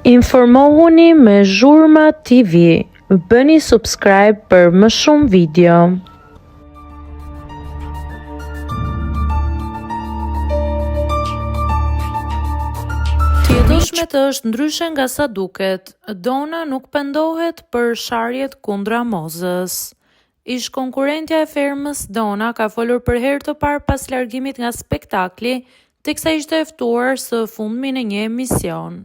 Informohuni me Zhurma TV. Bëni subscribe për më shumë video. Tjetëshmet është ndryshe nga sa duket. Dona nuk pendohet për sharjet kundra Mozës. Ish konkurrentja e fermës Dona ka folur për herë të parë pas largimit nga spektakli, teksa ishte e ftuar së fundmi në një emision.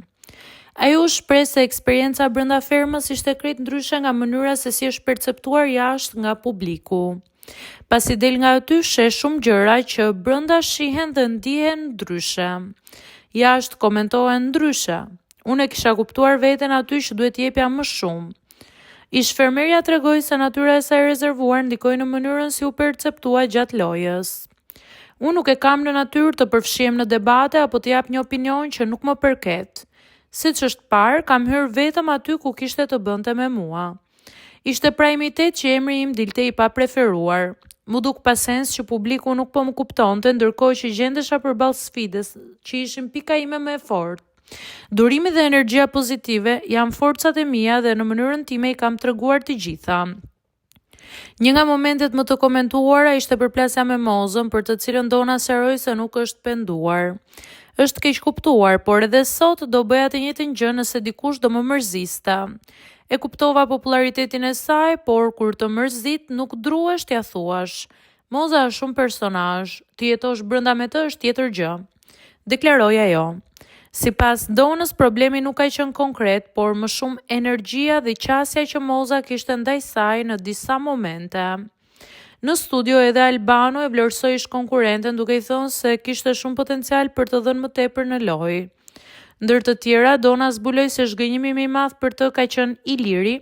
Ajo shpreh se eksperienca brenda fermës ishte krejt ndryshe nga mënyra se si është perceptuar jashtë nga publiku. Pasi del nga aty sheh shumë gjëra që brenda shihen dhe ndihen ndryshe. Jashtë komentohen ndryshe. Unë e kisha kuptuar veten aty që duhet jepja më shumë. Ish fermerja tregoi se natyra e saj e rezervuar ndikoi në mënyrën si u perceptua gjatë lojës. Unë nuk e kam në natyrë të përfshihem në debate apo të jap një opinion që nuk më përket. Siç është parë, kam hyrë vetëm aty ku kishte të bënte me mua. Ishte pra imitet që emri im dilte i pa preferuar. Mu duk pa sens që publiku nuk po më kuptonte, ndërkohë që gjendesha përballë sfidës që ishin pika ime më e fortë. Durimi dhe energjia pozitive janë forcat e mia dhe në mënyrën time i kam treguar të gjitha. Një nga momentet më të komentuara ishte përplasja me Mozën, për të cilën Dona sqaroi se nuk është penduar. Është keq kuptuar, por edhe sot do bëja të njëjtën gjë nëse dikush do më mërziste. E kuptova popullaritetin e saj, por kur të mërzit nuk druhesh t'ia thuash. Moza është shumë personazh, të jetosh brenda me të është tjetër gjë, deklaroi ajo. Sipas Donës, problemi nuk ka qenë konkret, por më shumë energjia dhe qasja që Moza kishte ndaj saj në disa momente. Në studio edhe Albano e vlerësoi ish konkurrenten duke i thënë se kishte shumë potencial për të dhënë më tepër në lojë. Ndër të tjera, Dona zbuloi se zhgënjimi më i madh për të ka qenë Iliri,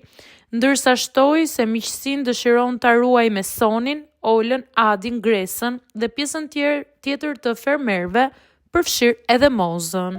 ndërsa shtoi se miqësinë dëshiron ta ruajë me Sonin, Olën, Adin, Gresën dhe pjesën tjetër të fermerëve, përfshirë edhe Mozën.